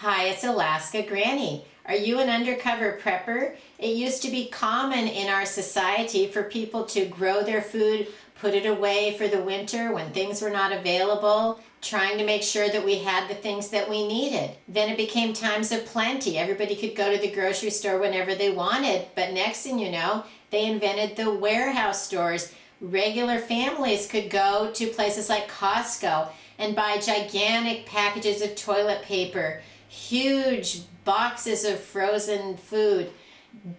Hi, it's Alaska Granny. Are you an undercover prepper? It used to be common in our society for people to grow their food, put it away for the winter when things were not available, trying to make sure that we had the things that we needed. Then it became times of plenty. Everybody could go to the grocery store whenever they wanted, but next thing you know, they invented the warehouse stores. Regular families could go to places like Costco and buy gigantic packages of toilet paper, huge boxes of frozen food,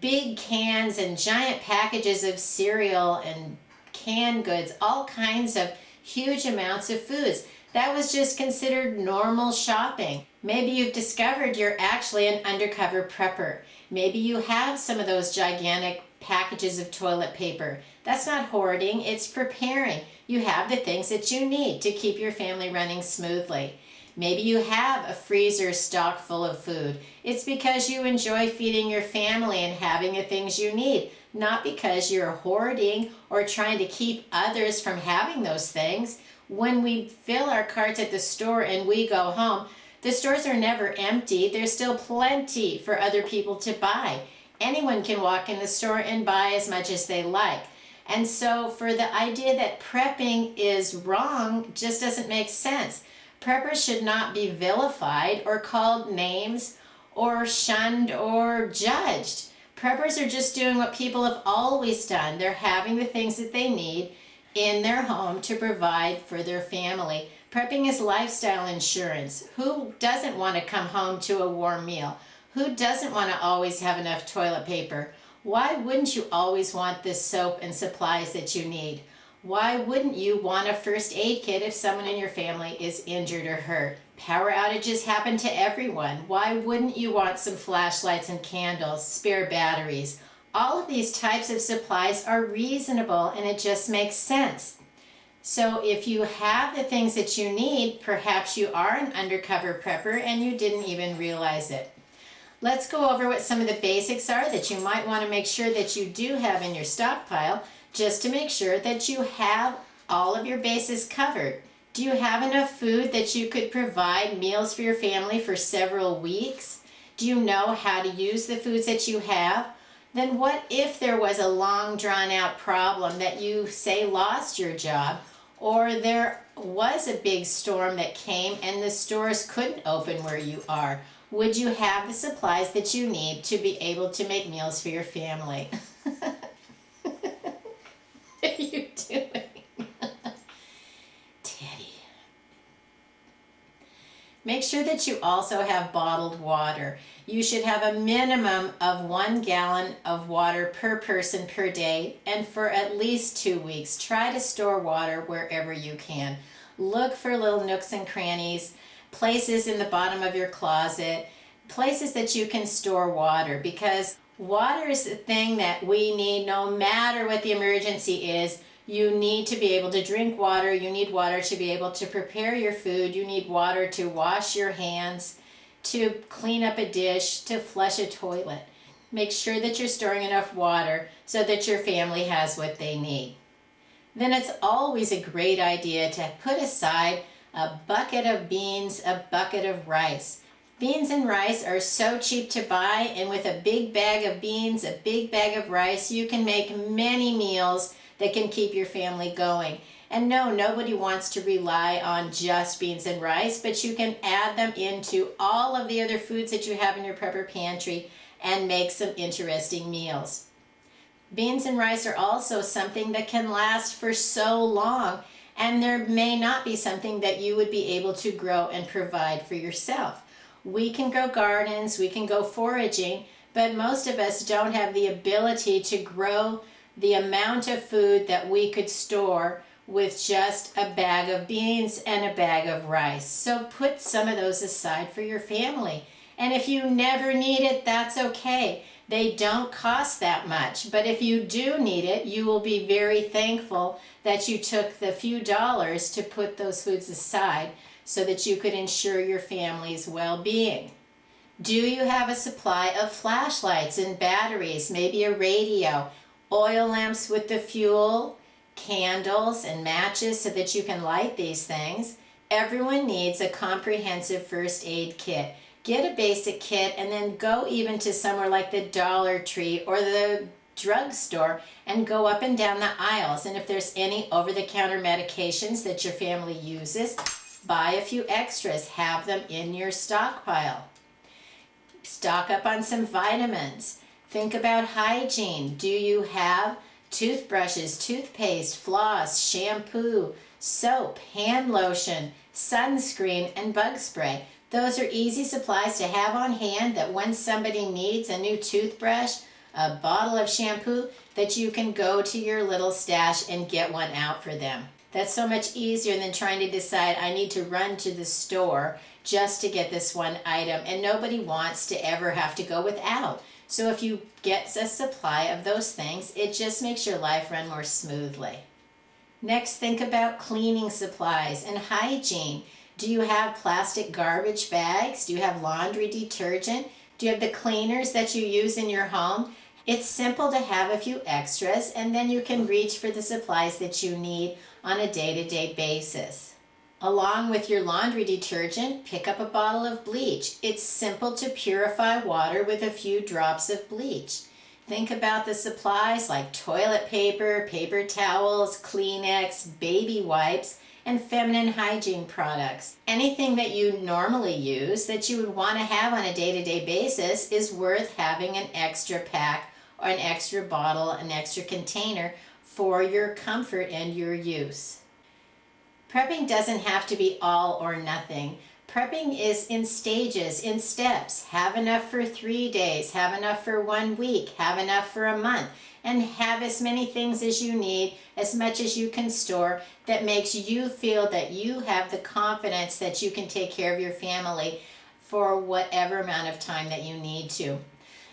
big cans and giant packages of cereal and canned goods, all kinds of huge amounts of foods. That was just considered normal shopping. Maybe you've discovered you're actually an undercover prepper. Maybe you have some of those gigantic packages of toilet paper. That's not hoarding, it's preparing. You have the things that you need to keep your family running smoothly. Maybe you have a freezer stocked full of food. It's because you enjoy feeding your family and having the things you need, not because you're hoarding or trying to keep others from having those things. When we fill our carts at the store and we go home, the stores are never empty. There's still plenty for other people to buy. Anyone can walk in the store and buy as much as they like. And so for the idea that prepping is wrong just doesn't make sense. Preppers should not be vilified or called names or shunned or judged. Preppers are just doing what people have always done. They're having the things that they need in their home to provide for their family. Prepping is lifestyle insurance. Who doesn't want to come home to a warm meal? Who doesn't want to always have enough toilet paper? Why wouldn't you always want the soap and supplies that you need? Why wouldn't you want a first aid kit if someone in your family is injured or hurt? Power outages happen to everyone. Why wouldn't you want some flashlights and candles, spare batteries? All of these types of supplies are reasonable and it just makes sense. So if you have the things that you need, perhaps you are an undercover prepper and you didn't even realize it. Let's go over what some of the basics are that you might want to make sure that you do have in your stockpile, just to make sure that you have all of your bases covered. Do you have enough food that you could provide meals for your family for several weeks? Do you know how to use the foods that you have? Then what if there was a long drawn out problem that you say lost your job, or there was a big storm that came and the stores couldn't open where you are? Would you have the supplies that you need to be able to make meals for your family? What are you doing? Teddy. Make sure that you also have bottled water. You should have a minimum of 1 gallon of water per person per day, and for at least 2 weeks. Try to store water wherever you can. Look for little nooks and crannies, places in the bottom of your closet, places that you can store water, because water is the thing that we need no matter what the emergency is. You need to be able to drink water. You need water to be able to prepare your food. You need water to wash your hands, to clean up a dish, to flush a toilet. Make sure that you're storing enough water so that your family has what they need. Then it's always a great idea to put aside a bucket of beans, a bucket of rice. Beans and rice are so cheap to buy, and with a big bag of beans, a big bag of rice, you can make many meals that can keep your family going. And no, nobody wants to rely on just beans and rice, but you can add them into all of the other foods that you have in your prepper pantry and make some interesting meals. Beans and rice are also something that can last for so long, and there may not be something that you would be able to grow and provide for yourself. We can grow gardens, we can go foraging, but most of us don't have the ability to grow the amount of food that we could store with just a bag of beans and a bag of rice. So put some of those aside for your family. And if you never need it, that's okay. They don't cost that much. But if you do need it, you will be very thankful that you took the few dollars to put those foods aside so that you could ensure your family's well-being. Do you have a supply of flashlights and batteries, maybe a radio, oil lamps with the fuel, candles and matches so that you can light these things? Everyone needs a comprehensive first aid kit. Get a basic kit and then go even to somewhere like the Dollar Tree or the drugstore and go up and down the aisles. And if there's any over-the-counter medications that your family uses, buy a few extras. Have them in your stockpile. Stock up on some vitamins. Think about hygiene. Do you have toothbrushes, toothpaste, floss, shampoo, soap, hand lotion, sunscreen, and bug spray? Those are easy supplies to have on hand that when somebody needs a new toothbrush, a bottle of shampoo, that you can go to your little stash and get one out for them. That's so much easier than trying to decide I need to run to the store just to get this one item, and nobody wants to ever have to go without. So if you get a supply of those things, it just makes your life run more smoothly. Next, think about cleaning supplies and hygiene. Do you have plastic garbage bags? Do you have laundry detergent? Do you have the cleaners that you use in your home? It's simple to have a few extras, and then you can reach for the supplies that you need on a day-to-day basis. Along with your laundry detergent, pick up a bottle of bleach. It's simple to purify water with a few drops of bleach. Think about the supplies like toilet paper, paper towels, Kleenex, baby wipes, and feminine hygiene products. Anything that you normally use that you would want to have on a day-to-day basis is worth having an extra pack or an extra bottle, an extra container for your comfort and your use. Prepping doesn't have to be all or nothing. Prepping is in stages, in steps. Have enough for 3 days, have enough for 1 week, have enough for a month, and have as many things as you need, as much as you can store, that makes you feel that you have the confidence that you can take care of your family for whatever amount of time that you need to.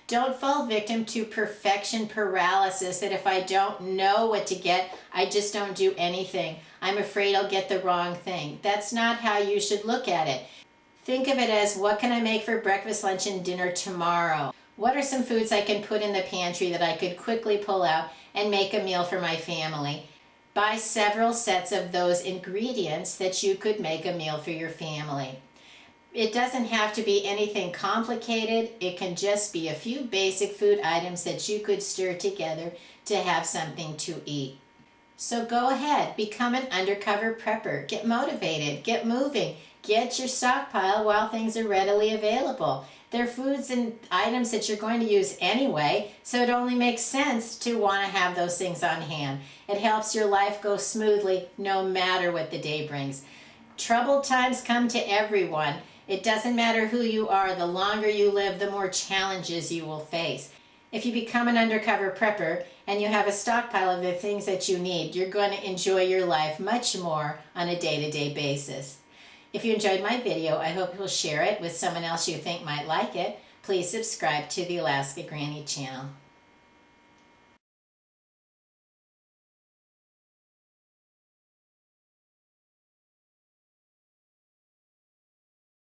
Don't fall victim to perfection paralysis, that if I don't know what to get, I just don't do anything. I'm afraid I'll get the wrong thing. That's not how you should look at it. Think of it as, what can I make for breakfast, lunch, and dinner tomorrow? What are some foods I can put in the pantry that I could quickly pull out and make a meal for my family? Buy several sets of those ingredients that you could make a meal for your family. It doesn't have to be anything complicated. It can just be a few basic food items that you could stir together to have something to eat. So go ahead, become an undercover prepper. Get motivated, get moving, get your stockpile while things are readily available. They're foods and items that you're going to use anyway, so it only makes sense to want to have those things on hand. It helps your life go smoothly no matter what the day brings. Troubled times come to everyone. It doesn't matter who you are. The longer you live, the more challenges you will face. If you become an undercover prepper and you have a stockpile of the things that you need, you're going to enjoy your life much more on a day-to-day basis. If you enjoyed my video, I hope you'll share it with someone else you think might like it. Please subscribe to the Alaska Granny channel.